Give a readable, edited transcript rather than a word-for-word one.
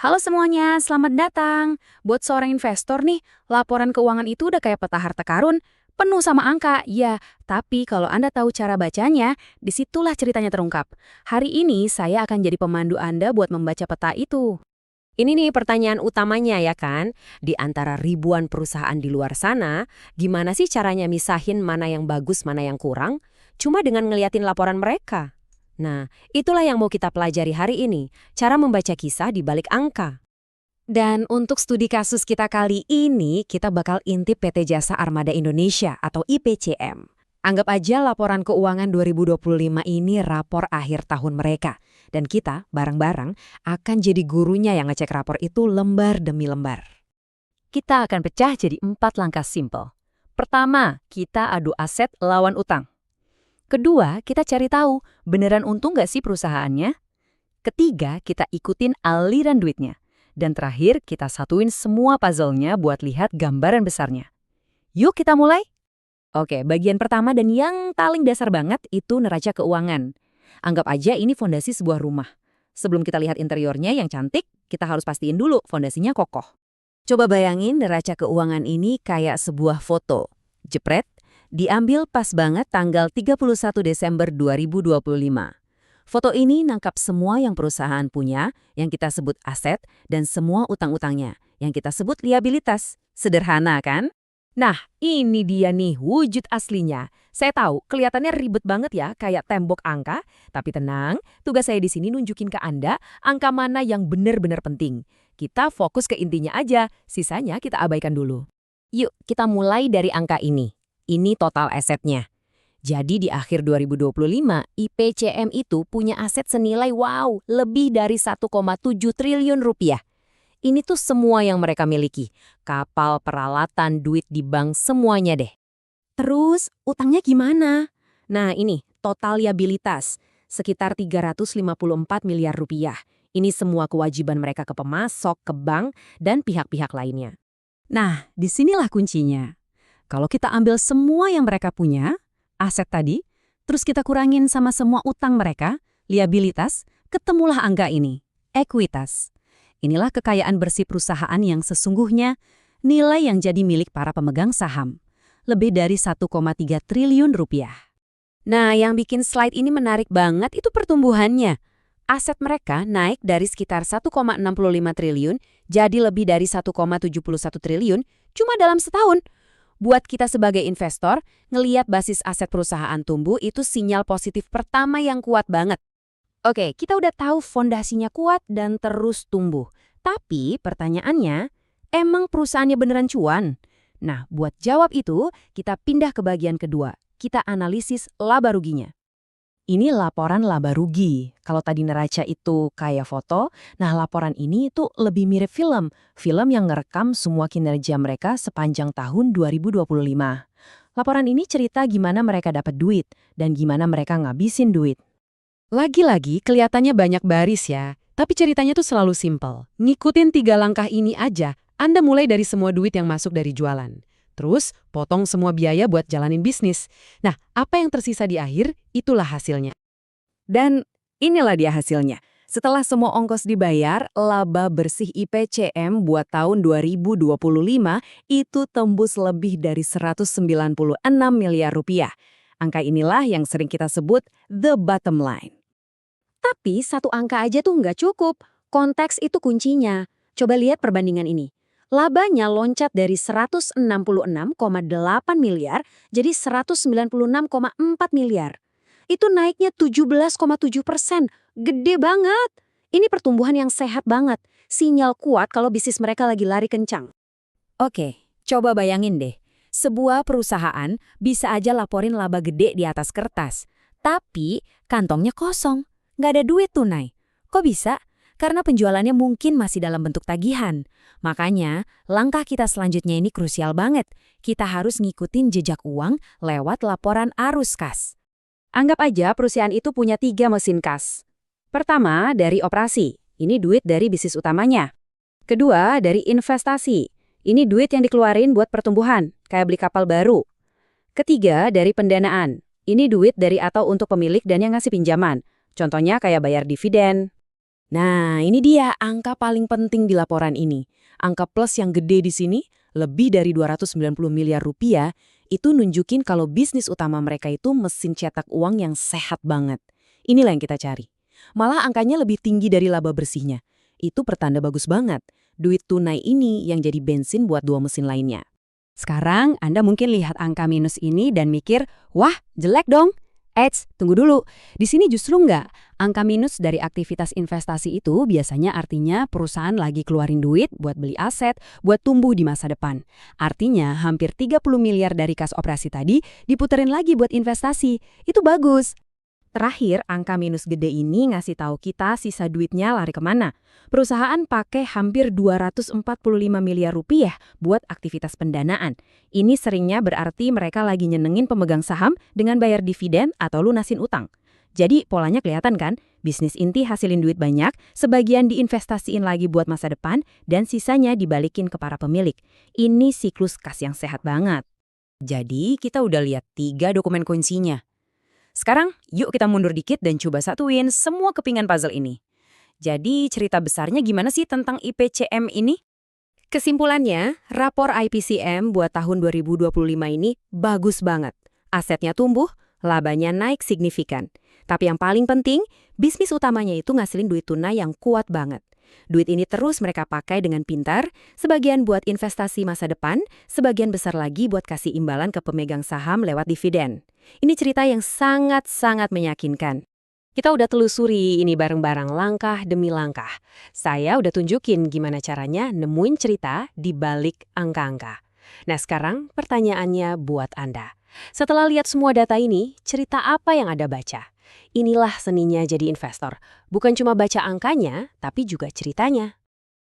Halo semuanya, selamat datang. Buat seorang investor nih, laporan keuangan itu udah kayak peta harta karun, penuh sama angka, ya. Tapi kalau Anda tahu cara bacanya, disitulah ceritanya terungkap. Hari ini saya akan jadi pemandu Anda buat membaca peta itu. Ini nih pertanyaan utamanya ya kan, di antara ribuan perusahaan di luar sana, gimana sih caranya misahin mana yang bagus, mana yang kurang? Cuma dengan ngeliatin laporan mereka. Nah, itulah yang mau kita pelajari hari ini, cara membaca kisah di balik angka. Dan untuk studi kasus kita kali ini, kita bakal intip PT Jasa Armada Indonesia atau IPCM. Anggap aja laporan keuangan 2025 ini rapor akhir tahun mereka. Dan kita, bareng-bareng, akan jadi gurunya yang ngecek rapor itu lembar demi lembar. Kita akan pecah jadi 4 langkah simpel. Pertama, kita adu aset lawan utang. Kedua, kita cari tahu beneran untung nggak sih perusahaannya. Ketiga, kita ikutin aliran duitnya. Dan terakhir, kita satuin semua puzzle-nya buat lihat gambaran besarnya. Yuk kita mulai! Oke, bagian pertama dan yang paling dasar banget itu neraca keuangan. Anggap aja ini fondasi sebuah rumah. Sebelum kita lihat interiornya yang cantik, kita harus pastiin dulu fondasinya kokoh. Coba bayangin neraca keuangan ini kayak sebuah foto. Jepret, diambil pas banget tanggal 31 Desember 2025. Foto ini nangkap semua yang perusahaan punya, yang kita sebut aset, dan semua utang-utangnya, yang kita sebut liabilitas. Sederhana kan? Nah, ini dia nih wujud aslinya. Saya tahu, kelihatannya ribet banget ya, kayak tembok angka. Tapi tenang, tugas saya di sini nunjukin ke Anda angka mana yang benar-benar penting. Kita fokus ke intinya aja, sisanya kita abaikan dulu. Yuk, kita mulai dari angka ini. Ini total asetnya. Jadi di akhir 2025, IPCM itu punya aset senilai lebih dari 1,7 triliun rupiah. Ini tuh semua yang mereka miliki. Kapal, peralatan, duit di bank, semuanya deh. Terus, utangnya gimana? Nah ini, total liabilitas. Sekitar 354 miliar rupiah. Ini semua kewajiban mereka ke pemasok, ke bank, dan pihak-pihak lainnya. Nah, disinilah kuncinya. Kalau kita ambil semua yang mereka punya, aset tadi, terus kita kurangin sama semua utang mereka, liabilitas, ketemulah angka ini, ekuitas. Inilah kekayaan bersih perusahaan yang sesungguhnya nilai yang jadi milik para pemegang saham. Lebih dari 1,3 triliun rupiah. Nah, yang bikin slide ini menarik banget itu pertumbuhannya. Aset mereka naik dari sekitar 1,65 triliun jadi lebih dari 1,71 triliun cuma dalam setahun. Buat kita sebagai investor, ngeliat basis aset perusahaan tumbuh itu sinyal positif pertama yang kuat banget. Oke, kita udah tahu fondasinya kuat dan terus tumbuh. Tapi pertanyaannya, emang perusahaannya beneran cuan? Nah, buat jawab itu, kita pindah ke bagian kedua. Kita analisis laba ruginya. Ini laporan laba rugi. Kalau tadi neraca itu kayak foto, nah laporan ini itu lebih mirip film. Film yang ngerekam semua kinerja mereka sepanjang tahun 2025. Laporan ini cerita gimana mereka dapat duit dan gimana mereka ngabisin duit. Lagi-lagi kelihatannya banyak baris ya, tapi ceritanya tuh selalu simpel. Ngikutin 3 langkah ini aja, Anda mulai dari semua duit yang masuk dari jualan. Terus, potong semua biaya buat jalanin bisnis. Nah, apa yang tersisa di akhir, itulah hasilnya. Dan inilah dia hasilnya. Setelah semua ongkos dibayar, laba bersih IPCM buat tahun 2025 itu tembus lebih dari 196 miliar rupiah. Angka inilah yang sering kita sebut the bottom line. Tapi satu angka aja tuh nggak cukup. Konteks itu kuncinya. Coba lihat perbandingan ini. Labanya loncat dari 166,8 miliar jadi 196,4 miliar. Itu naiknya 17,7%. Gede banget. Ini pertumbuhan yang sehat banget. Sinyal kuat kalau bisnis mereka lagi lari kencang. Oke, coba bayangin deh. Sebuah perusahaan bisa aja laporin laba gede di atas kertas. Tapi kantongnya kosong. Nggak ada duit tunai. Kok bisa? Karena penjualannya mungkin masih dalam bentuk tagihan. Makanya, langkah kita selanjutnya ini krusial banget. Kita harus ngikutin jejak uang lewat laporan arus kas. Anggap aja perusahaan itu punya 3 mesin kas. Pertama, dari operasi. Ini duit dari bisnis utamanya. Kedua, dari investasi. Ini duit yang dikeluarin buat pertumbuhan, kayak beli kapal baru. Ketiga, dari pendanaan. Ini duit dari atau untuk pemilik dan yang ngasih pinjaman. Contohnya kayak bayar dividen. Nah, ini dia angka paling penting di laporan ini. Angka plus yang gede di sini, lebih dari 290 miliar rupiah, itu nunjukin kalau bisnis utama mereka itu mesin cetak uang yang sehat banget. Inilah yang kita cari. Malah angkanya lebih tinggi dari laba bersihnya. Itu pertanda bagus banget. Duit tunai ini yang jadi bensin buat dua mesin lainnya. Sekarang Anda mungkin lihat angka minus ini dan mikir, wah jelek dong. Eits, tunggu dulu. Di sini justru enggak. Angka minus dari aktivitas investasi itu biasanya artinya perusahaan lagi keluarin duit buat beli aset, buat tumbuh di masa depan. Artinya hampir 30 miliar dari kas operasi tadi diputerin lagi buat investasi. Itu bagus. Terakhir, angka minus gede ini ngasih tahu kita sisa duitnya lari kemana. Perusahaan pakai hampir 245 miliar rupiah buat aktivitas pendanaan. Ini seringnya berarti mereka lagi nyenengin pemegang saham dengan bayar dividen atau lunasin utang. Jadi polanya kelihatan kan? Bisnis inti hasilin duit banyak, sebagian diinvestasiin lagi buat masa depan, dan sisanya dibalikin ke para pemilik. Ini siklus kas yang sehat banget. Jadi kita udah lihat 3 dokumen kuncinya. Sekarang, yuk kita mundur dikit dan coba satuin semua kepingan puzzle ini. Jadi, cerita besarnya gimana sih tentang IPCM ini? Kesimpulannya, rapor IPCM buat tahun 2025 ini bagus banget. Asetnya tumbuh, labanya naik signifikan. Tapi yang paling penting, bisnis utamanya itu ngasilin duit tunai yang kuat banget. Duit ini terus mereka pakai dengan pintar, sebagian buat investasi masa depan, sebagian besar lagi buat kasih imbalan ke pemegang saham lewat dividen. Ini cerita yang sangat-sangat meyakinkan. Kita udah telusuri ini bareng-bareng langkah demi langkah. Saya udah tunjukin gimana caranya nemuin cerita di balik angka-angka. Nah sekarang pertanyaannya buat Anda. Setelah lihat semua data ini, cerita apa yang Anda baca? Inilah seninya jadi investor. Bukan cuma baca angkanya, tapi juga ceritanya.